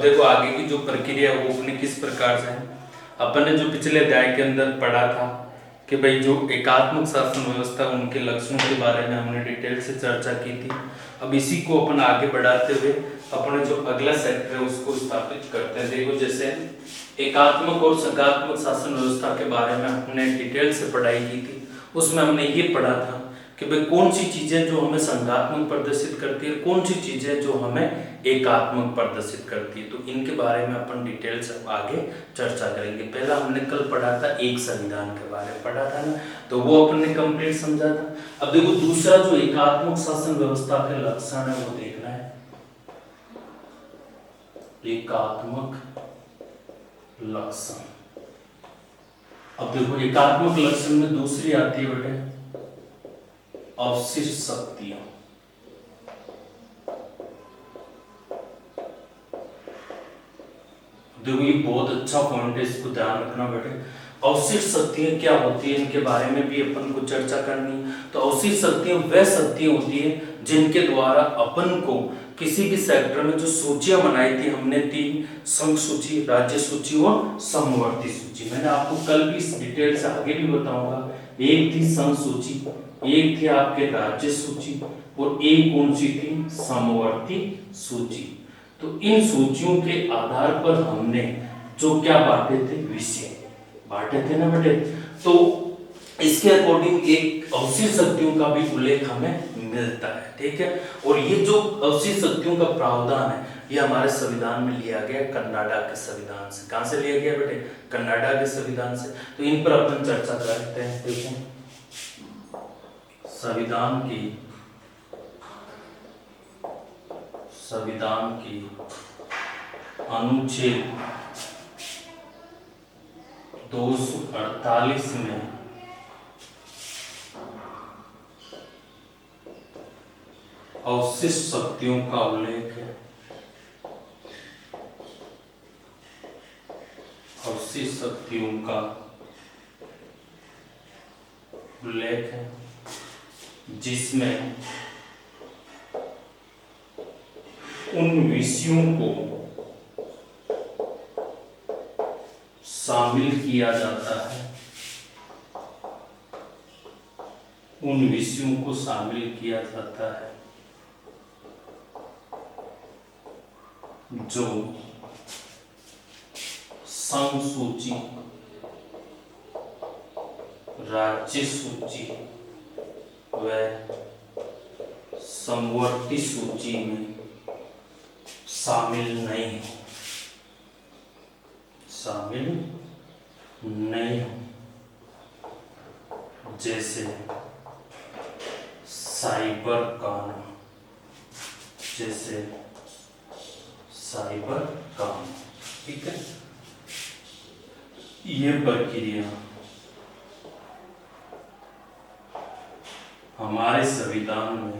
देखो आगे की जो प्रक्रिया है वो अपनी किस प्रकार से है। अपन ने जो पिछले अध्याय के अंदर पढ़ा था कि भाई जो एकात्मक शासन व्यवस्था उनके लक्षणों के बारे में हमने डिटेल से चर्चा की थी। अब इसी को अपन आगे बढ़ाते हुए अपने जो अगला सेक्टर है उसको स्थापित करते हैं। देखो जैसे एकात्मक और सकारात्मक शासन व्यवस्था के बारे में हमने डिटेल से पढ़ाई की थी। उसमें हमने ये पढ़ा था कि भाई कौन सी चीजें जो हमें संघात्मक प्रदर्शित करती है, कौन सी चीजें जो हमें एकात्मक प्रदर्शित करती है। तो इनके बारे में अपन डिटेल से आगे चर्चा करेंगे। पहला हमने कल पढ़ा था एक संविधान के बारे में पढ़ा था ना, तो वो अपन ने कंप्लीट समझा था। अब देखो दूसरा जो एकात्मक शासन व्यवस्था के लक्षण है वो देखना है। एकात्मक लक्षण, अब देखो एकात्मक लक्षण में दूसरी आती है बेटे अवशिष्ट शक्तियां। देखो ये बहुत अच्छा पॉइंट है, इसको ध्यान रखना बेटे। अवशिष्ट शक्तियां क्या होती है इनके बारे में भी अपन को चर्चा करनी है। तो अवशिष्ट शक्तियां वह शक्तियां होती है जिनके द्वारा अपन को किसी भी सेक्टर में जो सूचियां बनाई थी हमने तीन, संघ सूची, राज्य सूची और समवर्ती सूची। मैंने आपको कल भी इस डिटेल से आगे भी बताऊंगा। एक थी संघ सूची, एक थी आपके राज्य सूची और एक कौन सी थी समवर्ती सूची। तो इन सूचियों के आधार पर हमने जो क्या बांटे थे, विषय बांटे थे ना बेटे। तो इसके अकॉर्डिंग एक अवशिष्ट शक्तियों का भी उल्लेख हमें मिलता है, ठीक है। और ये जो अवशिष्ट शक्तियों का प्रावधान है ये हमारे संविधान में लिया गया कनाडा के संविधान से। कहां से लिया गया बेटे, कनाडा के संविधान से। तो इन पर अपन चर्चा करते हैं। देखो संविधान की अनुच्छेद 248 में अवशिष्ट शक्तियों का उल्लेख है। अवशिष्ट शक्तियों का उल्लेख है जिसमें उन विषयों को शामिल किया जाता है, उन विषयों को शामिल किया जाता है जो संघ सूची, राज्य सूची व समवर्ती सूची में शामिल नहीं हो, शामिल नहीं हो। जैसे साइबर कानून, जैसे साइबर कानून, ठीक है। ये प्रक्रिया हमारे संविधान में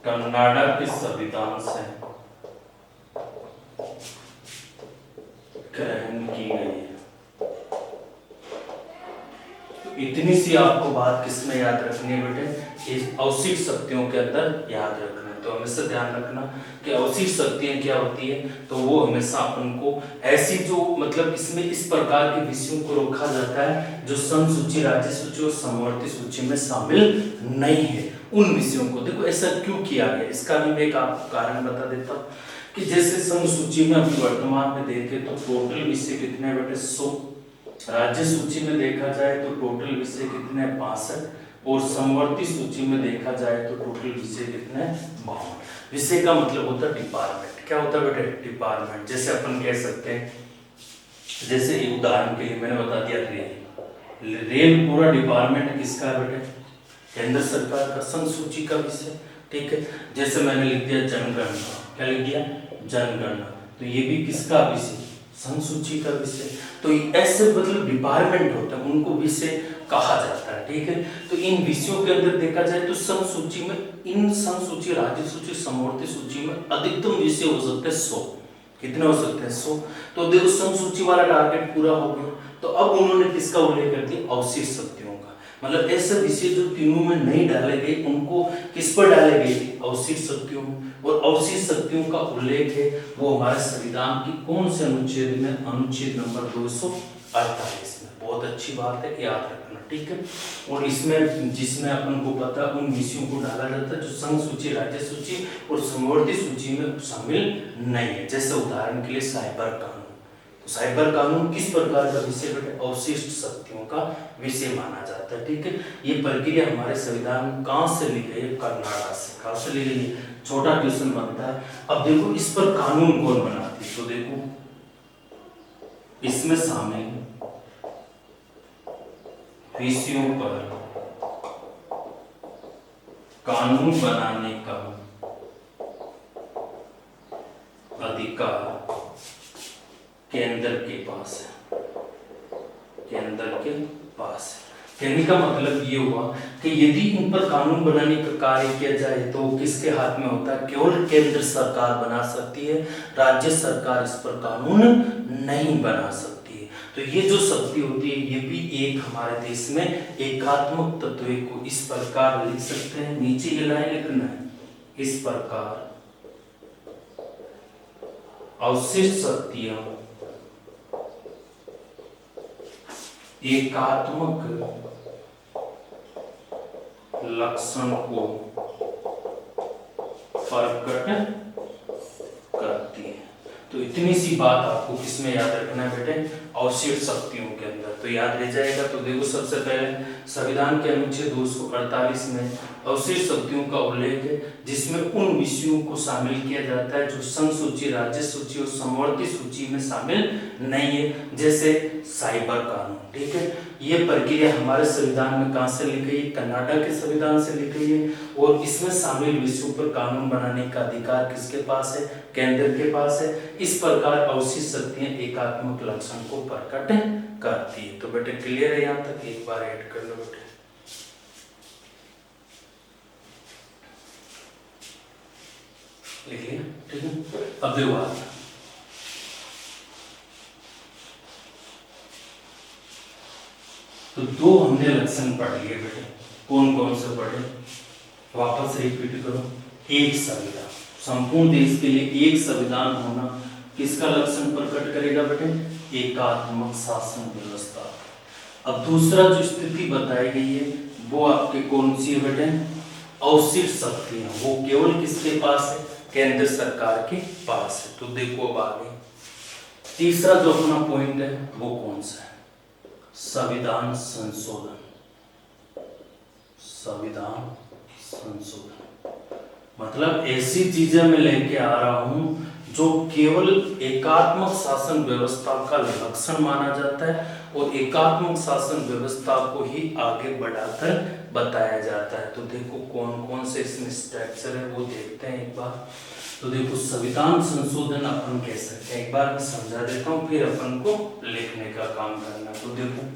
कनाडा के संविधान से ग्रहण की गई है। तो इतनी सी आपको बात किसमें याद रखनी है बेटे, इस अवशिष्ट शक्तियों के अंदर याद रखना है। तो हमेशा ध्यान रखना कि अवशिष्ट शक्तियां क्या होती है। तो वो हमेशा अपन को ऐसी जो मतलब इसमें इस प्रकार के विषयों को रखा जाता है जो संघ सूची, राज्य सूची और समवर्ती सूची में शामिल नहीं है, उन विषयों को। देखो ऐसा क्यों किया गया, इसका भी मैं एक आपको कारण बता देता हूँ कि जैसे संघ सूची में अभी वर्तमान में देखें तो टोटल विषय कितने बेटे 100, राज्य सूची में देखा जाए तो टोटल विषय कितने 62 और समवर्ती सूची में देखा जाए तो टोटल विषय कितने 52। विषय का मतलब होता है डिपार्टमेंट। क्या होता है बेटे, डिपार्टमेंट। जैसे अपन कह सकते हैं, जैसे उदाहरण के लिए मैंने बता दिया रेल पूरा डिपार्टमेंट किसका है बेटे, केंद्र सरकार का, संघ सूची का विषय, ठीक है। जैसे मैंने लिख दिया जनगणना, क्या लिख दिया जनगणना, तो ये भी किसका विषय, संघ सूची का विषय। तो ऐसे मतलब डिपार्टमेंट होता है, उनको विषय कहा जाता है, ठीक है। तो इन विषयों के अंदर देखा जाए तो संघ सूची में, इन संघ सूची, राज्य सूची, समवर्ती सूची में अधिकतम विषय हो सकते हैं 100। कितने हो सकते हैं 100। तो देखो संघ सूची वाला टारगेट पूरा हो गया। तो अब उन्होंने किसका उल्लेख कर दिया, अवशिष्ट शक्तियों का। मतलब ऐसे विषय जो तीनों में नहीं डाले गए उनको किस पर डाले गए थे, अवशिष्ट शक्तियों में। और अवशिष्ट शक्तियों का उल्लेख है वो हमारे संविधान की कौन से अनुच्छेद में, अनुच्छेद नंबर 248 में। बहुत अच्छी बात है, याद रखना, ठीक है। और इसमें जिसमें अपन को पता उन विषयों को डाला जाता है जो संघ सूची, राज्य सूची और समवर्ती सूची में शामिल नहीं है। जैसे उदाहरण के लिए साइबर कानून, तो साइबर कानून किस प्रकार का विषय बेटे, अवशिष्ट शक्तियों का विषय माना जाता है, ठीक है। ये प्रक्रिया हमारे संविधान में कहाँ से ली गई है, कर्नाटक से। कहाँ से ली गई है, छोटा क्वेश्चन बनता है। अब देखो इस पर कानून कौन बनाती है, तो देखो इसमें शामिल विषयों पर कानून बनाने का अधिकार केंद्र के पास है, केंद्र के पास है। कहने का मतलब ये हुआ कि यदि इन पर कानून बनाने का कार्य किया जाए तो किसके हाथ में होता है, केवल केंद्र सरकार बना सकती है, राज्य सरकार इस पर कानून नहीं बना सकती है। तो ये जो शक्ति होती है ये भी एक हमारे देश में एकात्मक तत्व को इस प्रकार लिख सकते हैं, नीचे ये लाइन लिखना है, इस प्रकार अवशिष्ट शक्तियां एकात्मक लक्षण को प्रकट करती है। तो इतनी सी बात आपको किसमें याद रखना है बेटे, अवशिष्ट शक्तियों के अंदर। तो याद रह जाएगा। तो देखो सबसे पहले संविधान के अनुच्छेद 248 में अवशिष्ट शक्तियों का उल्लेख है जिसमें उन विषयों को शामिल किया जाता है जो संघ सूची, राज्य सूची और समवर्ती सूची में शामिल नहीं है, जैसे साइबर कानून, ठीक है। ये प्रक्रिया हमारे संविधान में कहां से ली गई है, कर्नाटक के संविधान से ली गई है। और इसमें शामिल विषयों पर कानून बनाने का अधिकार किसके पास है, केंद्र के पास है। इस प्रकार अवशिष्ट शक्तियां एकात्मक लक्षण को प्रकट करती है। तो बेटे क्लियर है यहाँ तक, एक बार ऐड कर लो बेटे। लिख लिया, ठीक है। अब देखो बात, तो दो हमने लक्षण पढ़ लिए बेटे, कौन कौन से पढ़े, वापस रिपीट करो। एक संविधान, संपूर्ण देश के लिए एक संविधान होना किसका लक्षण प्रकट करेगा बेटे, एकात्मक शासन व्यवस्था। अब दूसरा जो स्थिति बताई गई है वो आपके कौन सी है बेटे, अवशिष्ट शक्तियां, वो केवल किसके पास है, केंद्र सरकार के पास है। तो देखो अब आगे तीसरा जो अपना पॉइंट है वो कौन सा है, संविधान संशोधन। संविधान संशोधन मतलब ऐसी चीजें मैं लेके आ रहा हूं जो केवल एकात्मक शासन व्यवस्था का लक्षण माना जाता है और एकात्मक शासन व्यवस्था को ही आगे बढ़ाकर बताया जाता है। तो देखो कौन कौन से इसमें स्ट्रक्चर है वो देखते हैं एक बार। तो देखो संविधान संशोधन अपन कह सकते हैं, एक बार मैं समझा देता हूँ फिर अपन को लिखने का काम करना। तो देखो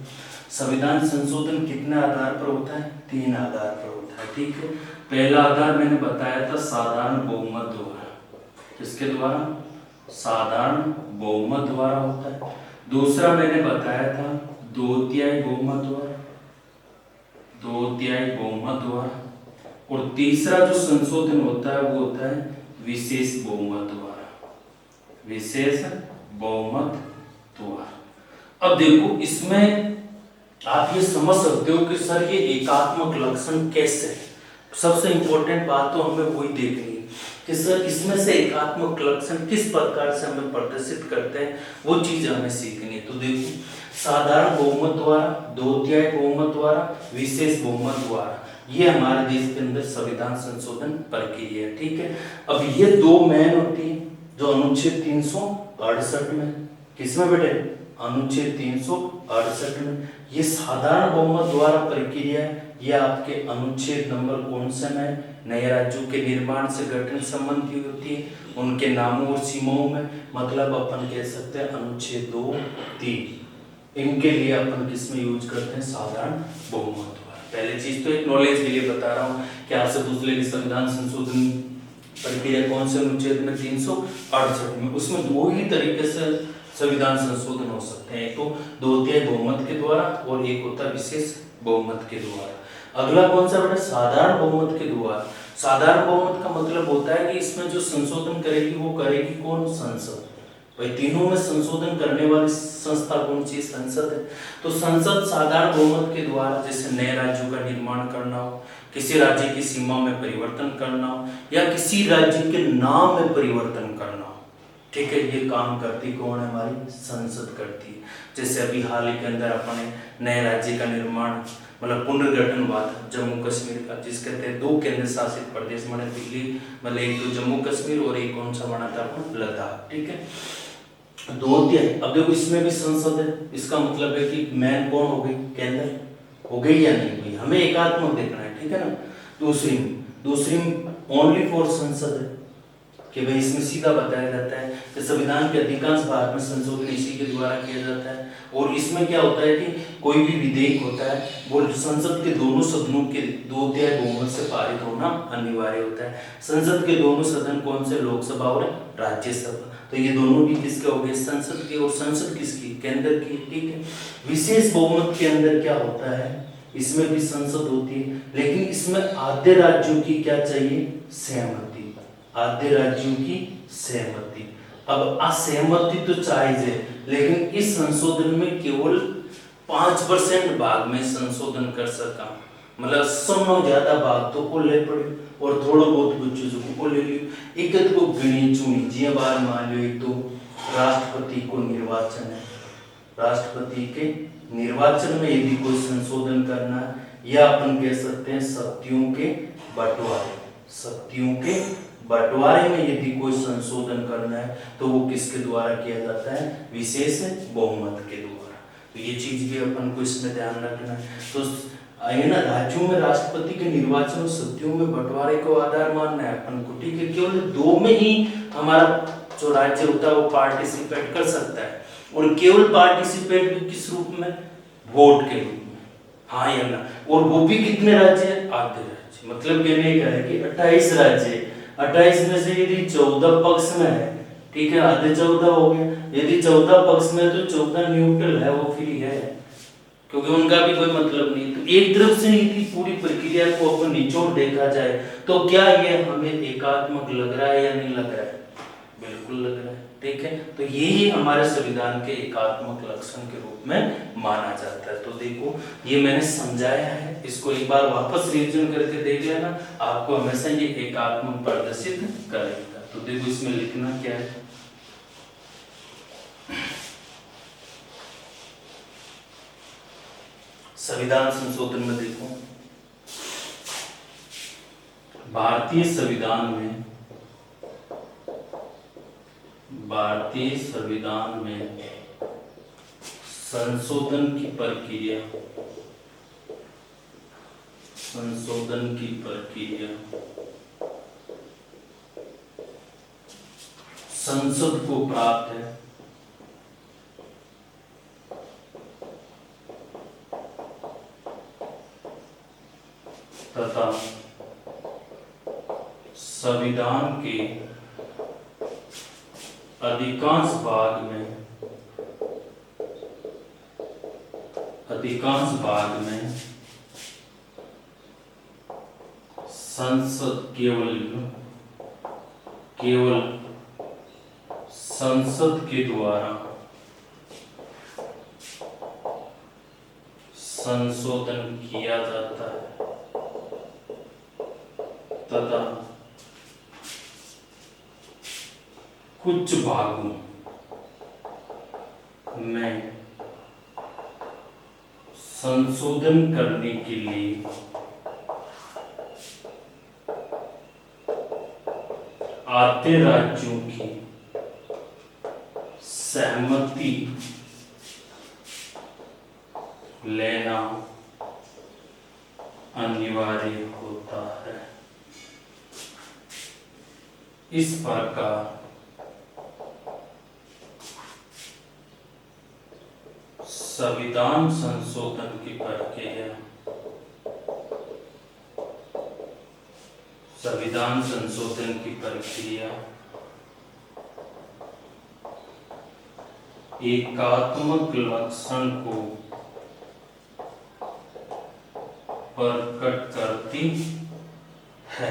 संविधान संशोधन कितने आधार पर होता है, 3 आधार पर होता है, ठीक है। पहला आधार मैंने बताया था साधारण बहुमत द्वारा, किसके द्वारा, साधारण बहुमत द्वारा होता है। दूसरा मैंने बताया था 2/3 बहुमत द्वारा, 2/3 बहुमत द्वारा। और तीसरा जो संशोधन होता है वो होता है विशेष बहुमत द्वारा, विशेष बहुमत द्वारा। अब देखो इसमें आप ये समझ सकते हो कि सर ये एकात्मक लक्षण कैसे है। सबसे इंपॉर्टेंट बात तो हमें वही देखनी है कि सर इसमें से एकात्मक लक्षण किस प्रकार से हमें प्रदर्शित करते हैं, वो चीज हमें सीखनी है। तो देखो साधारण बहुमत द्वारा, 2/3 बहुमत द्वारा, विशेष बहुमत द्वारा, ये हमारे देश के अंदर संविधान संशोधन प्रक्रिया है, ठीक है। अब ये दो मेन होती है जो अनुच्छेद 368 में, किसमें बेटे, अनुच्छेद 368 में। ये साधारण बहुमत द्वारा प्रक्रिया है, ये आपके अनुच्छेद नंबर कौन से में, नए राज्यों के निर्माण से गठन संबंधी होती है, उनके नामों और सीमाओं में, मतलब अपन कह सकते हैं अनुच्छेद 2, 3, इनके लिए अपन किसमें यूज करते हैं, साधारण बहुमत द्वारा। पहले चीज तो एक नॉलेज के लिए बता रहा हूँ कि आपसे पूछ ले संविधान संशोधन प्रक्रिया कौन से अनुच्छेद में, 368 में। उसमें दो ही तरीके से संविधान संशोधन हो सकते हैं, एक तो 2/3 बहुमत के द्वारा और एक होता है विशेष बहुमत के द्वारा। अगला कौन सा बेटा, साधारण बहुमत के द्वारा। साधारण बहुमत का मतलब होता है कि इसमें जो संशोधन करेगी वो करेगी कौन, संसद। भाई तीनों में संशोधन करने वाली संस्था कौन सी, संसद है। तो संसद साधारण बहुमत के द्वारा, जैसे नए राज्यों का निर्माण करना हो, किसी राज्य की सीमा में परिवर्तन करना हो, या किसी राज्य के नाम में परिवर्तन करना हो, ठीक है, ये काम करती कौन है, हमारी संसद करती है। जैसे अभी हाल ही के अंदर अपने नए राज्य का निर्माण मतलब पुनर्गठन हुआ था जम्मू कश्मीर का, जिसके तहत 2 केंद्र शासित प्रदेश बने, दिल्ली मतलब एक तो जम्मू कश्मीर और एक कौन सा बना था अपना, लद्दाख, ठीक है। 2 दिया। अब देखो इसमें भी संसद है, इसका मतलब है कि मैन कौन हो गई, केंद्र हो गई या नहीं हुई, हमें एकात्मक देखना है, ठीक है ना। दूसरी ओनली फॉर संसद है कि भाई इसमें सीधा बताया जाता है कि संविधान के अधिकांश भाग में संशोधन इसी के द्वारा किया जाता है। और इसमें क्या होता है कि कोई भी विधेयक होता है वो संसद के दोनों सदनों के 2/3 बहुमत से पारित होना अनिवार्य होता है। संसद के दोनों सदन कौन से, लोकसभा और राज्यसभा। तो ये दोनों भी किसके हो गए, संसद के। और संसद किसकी, केंद्र की, ठीक है। विशेष बहुमत के अंदर क्या होता है, इसमें भी संसद होती है, लेकिन इसमें आधे राज्यों की क्या चाहिए, सहमति, आधे राज्यों की सहमति। अब असहमति तो जायज है, लेकिन इस संशोधन में केवल 5% भाग में संशोधन कर सका, मतलब 100 ज्यादा भाग तो को ले पड़े और थोड़ा बहुत बच्चों को ले लियो। एक को गिनी चुनी जी बार मान लो, एक तो राष्ट्रपति को निर्वाचन है, राष्ट्रपति के निर्वाचन में यदि कोई संशोधन करना है, या अपन कह सकते हैं शक्तियों के बंटवारे, शक्तियों के बंटवारे में यदि कोई संशोधन करना है तो वो किसके द्वारा किया जाता है, विशेष बहुमत के द्वारा। तो ये चीज भी अपन को इसमें ध्यान रखना है। तो है ना, राज्यों में राष्ट्रपति के निर्वाचन और शक्तियों में बंटवारे को आधार मानना है अपन को, ठीक है। केवल 2 में ही हमारा जो राज्य होता है वो पार्टिसिपेट कर सकता है, और केवल पार्टिसिपेट भी किस रूप में, वोट के रूप में, हाँ या ना। और वो भी कितने राज्य है, आधे राज्य। मतलब कहने का है कि 28 राज्य, 28 में से यदि 14 पक्ष में है, ठीक है, आधे 14 हो गए। यदि 14 पक्ष में तो 14 न्यूट्रल है, वो फ्री है, क्योंकि उनका भी कोई मतलब नहीं। तो एक तरफ से यदि पूरी प्रक्रिया को अपन निचोड़ देखा जाए तो क्या ये हमें एकात्मक लग रहा है या नहीं लग रहा है, बिल्कुल लग रहा है, ठीक है। तो यही हमारे संविधान के एकात्मक लक्षण के रूप में माना जाता है। तो देखो ये मैंने समझाया है, इसको एक बार वापस रिवीजन करके देख लेना, आपको हमेशा ये एकात्मक प्रदर्शित करेगा। तो देखो इसमें लिखना क्या है, संविधान संशोधन में देखो, भारतीय संविधान में संशोधन की प्रक्रिया संसद को प्राप्त है, तथा संविधान के अधिकांश भाग में संसद केवल संसद के द्वारा संशोधन किया जाता है, तथा कुछ भागों में संशोधन करने के लिए आधे राज्यों की सहमति लेना अनिवार्य होता है। इस प्रकार संविधान संशोधन की प्रक्रिया एकात्मक लक्षण को प्रकट करती है।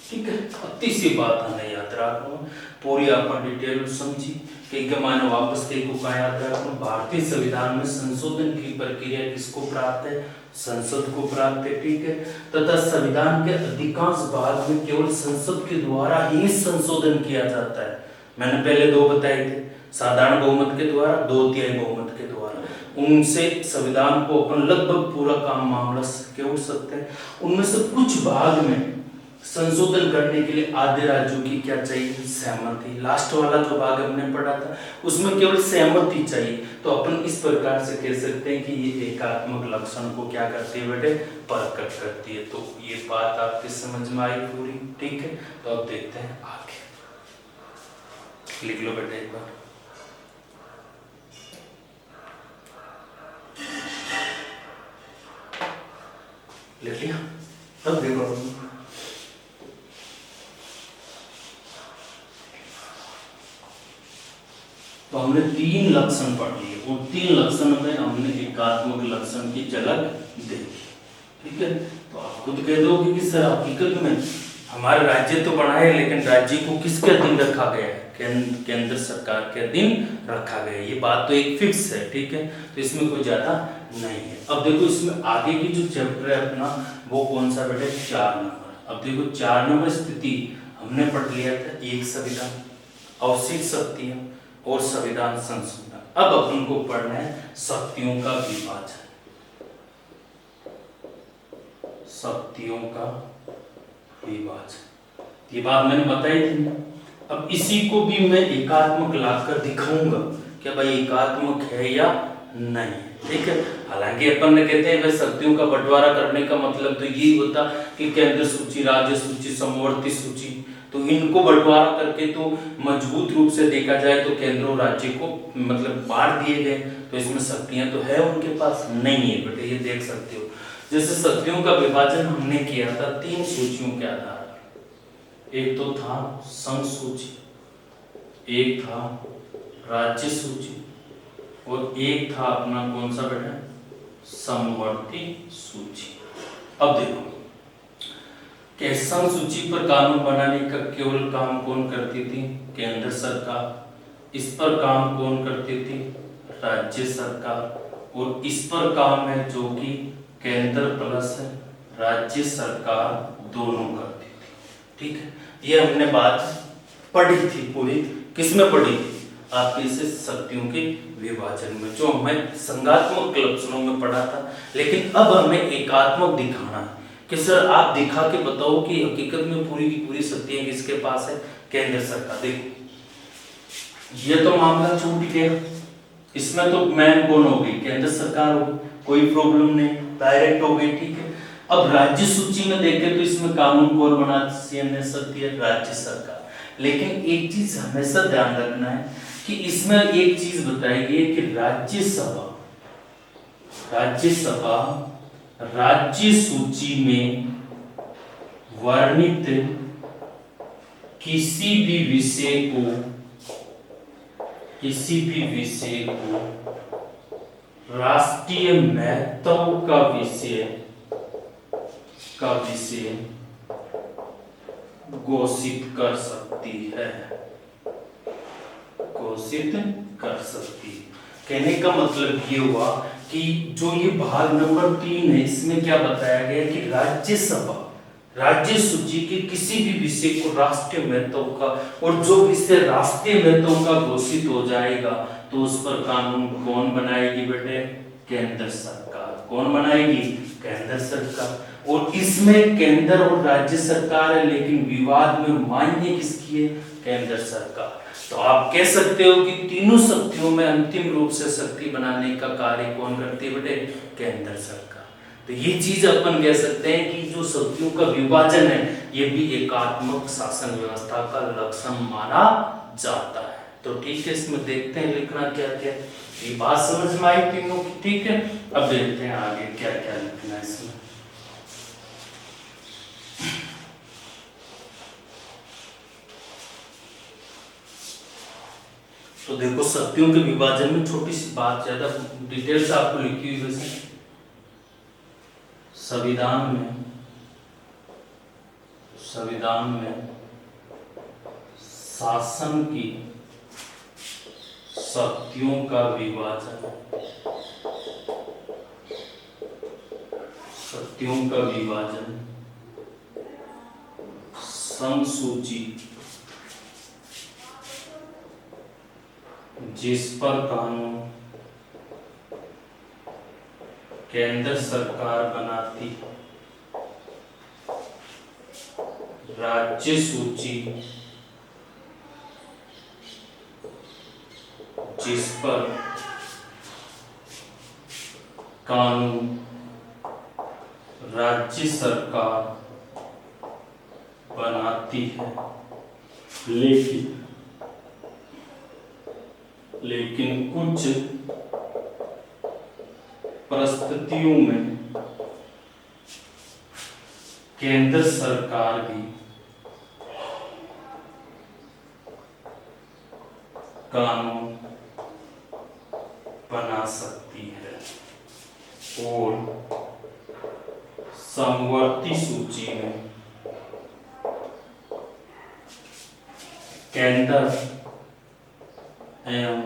ठीक है, इतनी सी बात हमें याद रखना। पूरी अपन डिटेल समझी कि मैंने वापस देखो का याद रखना। भारतीय संविधान में संशोधन की प्रक्रिया किसको प्राप्त है? संसद को प्राप्त है। ठीक है, तथा संविधान के अधिकांश भाग में केवल संसद के द्वारा ही संशोधन किया जाता है। मैंने पहले दो बताए थे, साधारण बहुमत के द्वारा, 2/3 बहुमत के द्वारा। उनसे संविधान को अपन लगभग पूरा काम मामला के उठ सकते हैं। उनमें से कुछ भाग में संशोधन करने के लिए आधे राज्यों की क्या चाहिए? सहमति। लास्ट वाला जो भाग हमने पढ़ा था उसमें केवल सहमति चाहिए। तो अपन इस प्रकार से कह सकते हैं कि ये एकात्मक लक्षण को क्या करती है बेटे? प्रकट करती है। तो ये बात आपके समझ में आई पूरी? ठीक है, तो अब देखते हैं आगे। लिख लो बेटे एक बार। लिख लिया? अब देखो, तो हमने 3 लक्षण पढ़ लिए और 3 लक्षण में हमने एकात्मक लक्षण की झलक देखी। ठीक है, तो आप खुद कह दोगे कि सर हकीकत में हमारा राज्य तो बना है, लेकिन राज्य को किसके अधीन रखा गया है? केंद्र सरकार के अधीन रखा गया है। ये बात तो एक फिक्स है। ठीक है, तो इसमें कोई ज्यादा नहीं है। अब देखो इसमें आगे की जो चैप्टर है अपना वो कौन सा बेटे? 4 नंबर। अब देखो 4 नंबर स्थिति हमने पढ़ लिया था। एक संविधान, आवश्यक शक्तियां और संविधान संशोधन। अब अपन को पढ़ना है शक्तियों का विभाजन। शक्तियों का विभाजन, ये बात मैंने बताई थी। अब इसी को भी मैं एकात्मक लाकर दिखाऊंगा कि भाई एकात्मक है या नहीं। ठीक है, हालांकि अपन ने कहते हैं भाई शक्तियों का बंटवारा करने का मतलब तो यही होता कि केंद्र सूची, राज्य सूची, समवर्ती सूची, तो इनको बंटवारा करके तो मजबूत रूप से देखा जाए तो केंद्र और राज्य को मतलब बांट दिए गए। तो इसमें शक्तियां तो है उनके पास, नहीं है बेटे, ये देख सकते हो। जैसे शक्तियों का विभाजन हमने किया था 3 सूचियों के आधार पर। एक तो था संघ सूची, एक था राज्य सूची और एक था अपना कौन सा बेटा? समवर्ती सूची। अब देखो कि संघ सूची पर कानून बनाने का केवल काम कौन करती थी? केंद्र सरकार। इस पर काम कौन करती थी? राज्य सरकार। और इस पर काम है जो कि केंद्र प्लस राज्य सरकार दोनों करती थी। ठीक है, ये हमने बात पढ़ी थी पूरी। किसमें पढ़ी थी? आपके इसे शक्तियों के विभाजन में, जो हमें संघात्मक लक्षणों में पढ़ा था। लेकिन अब हमें एकात्मक दिखाना है कि सर आप दिखा के बताओ कि हकीकत में पूरी की पूरी शक्तियां किसके पास है? केंद्र सरकार। देखो ये तो मामला छूट गया, इसमें तो मैन कौन हो गई? केंद्र सरकार हो गई, कोई प्रॉब्लम नहीं, डायरेक्ट हो गई। ठीक है, अब राज्य सूची में देखें तो इसमें कानून कौन बना सकती है? राज्य सरकार। लेकिन एक चीज हमेशा ध्यान रखना है कि इसमें एक चीज बताई गई कि राज्यसभा राज्य सूची में वर्णित किसी भी विषय को राष्ट्रीय महत्व का विषय घोषित कर सकती है। कहने का मतलब ये हुआ कि जो ये भाग नंबर 3 है इसमें क्या बताया गया कि राज्यसभा राज्य सूची के किसी भी विषय को राष्ट्रीय महत्व का, और जो विषय राष्ट्रीय महत्व का घोषित हो जाएगा तो उस पर कानून कौन बनाएगी बेटे? केंद्र सरकार। कौन बनाएगी? केंद्र सरकार। और इसमें केंद्र और राज्य सरकार है, लेकिन विवाद में मान्य किसकी है? केंद्र सरकार। तो आप कह सकते हो कि तीनों शक्तियों में अंतिम रूप से शक्ति बनाने का कार्य कौन करती है बेटे? केंद्र सरकार। तो ये चीज अपन कह सकते हैं कि जो शक्तियों का विभाजन है ये भी एकात्मक शासन व्यवस्था का लक्षण माना जाता है। तो ठीक है, इसमें देखते हैं लिखना क्या क्या। ये बात समझ में आई तीनों की? ठीक है, अब देखते हैं आगे क्या क्या लिखना है इसमें। तो देखो शक्तियों के विभाजन में छोटी सी बात, ज्यादा डिटेल से आपको लिखी हुई वैसे संविधान में शासन की शक्तियों का विभाजन संसूची जिस पर कानून केंद्र सरकार बनाती, राज्य सूची जिस पर कानून राज्य सरकार बनाती है, लेकिन कुछ परिस्थितियों में केंद्र सरकार भी कानून बना सकती है और समवर्ती सूची में केंद्र एवं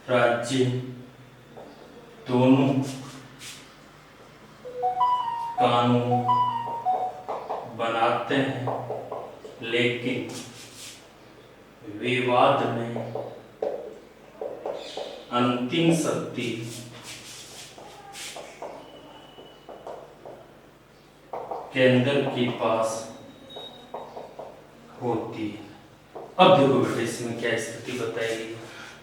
राज्य दोनों कानून बनाते हैं, लेकिन विवाद में अंतिम शक्ति केंद्र के पास होती है। अब देखो बेटे इसमें क्या स्थिति बताएगी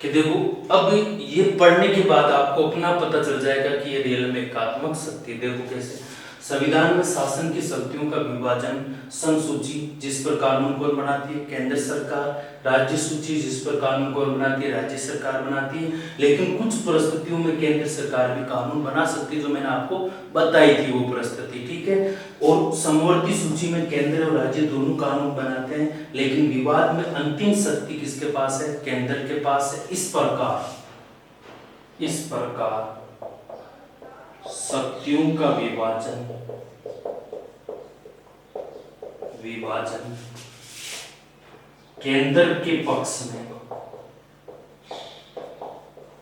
कि देखो अब ये पढ़ने के बाद आपको अपना पता चल जाएगा कि ये रियल में एकात्मक शक्ति। देखो कैसे संविधान में शासन की शक्तियों का विभाजन संसूची जिस पर कानून कौन बनाती है, केंद्र सरकार, राज्य सूची जिस पर कानून कौन बनाती है, राज्य सरकार बनाती है, लेकिन कुछ परिस्थितियों में केंद्र सरकार भी कानून बना सकती है, जो मैंने आपको बताई थी वो परिस्थिति, ठीक है। और समवर्ती सूची में केंद्र और राज्य दोनों कानून बनाते हैं, लेकिन विवाद में अंतिम शक्ति किसके पास है, केंद्र के पास है। इस प्रकार शक्तियों का विभाजन केंद्र के पक्ष में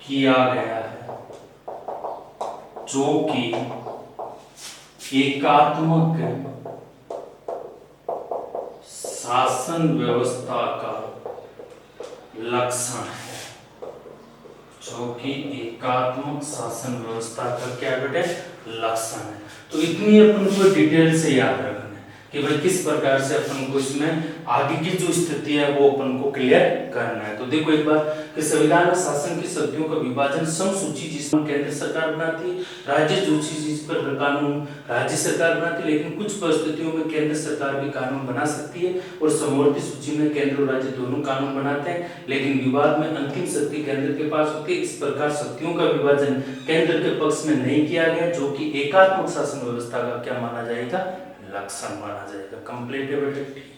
किया गया है, जो कि एकात्मक शासन व्यवस्था का लक्षण है, जो कि एकात्मक शासन व्यवस्था का क्या बेटे लक्षण है। तो इतनी अपन को डिटेल से याद रखना है कि भाई किस प्रकार से अपन को इसमें आगे की जो स्थिति है वो अपन को क्लियर करना है। तो देखो एक बार कि संविधान में शासन की शक्तियों का विभाजन समसूची जिस पर केंद्र सरकार बनाती है, राज्य सूची जिस पर कानून राज्य सरकार बनाती है, लेकिन कुछ परिस्थितियों में केंद्र सरकार भी कानून बना सकती है, और समवर्ती सूची में केंद्र और राज्य दोनों कानून बनाते हैं, लेकिन विवाद में अंतिम शक्ति केंद्र के पास होती है। इस प्रकार शक्तियों का विभाजन केंद्र के पक्ष में नहीं किया गया, जो कि एकात्मक शासन व्यवस्था का क्या माना जाएगा, लक्षण माना जाएगा। कंप्लीट है बेटे।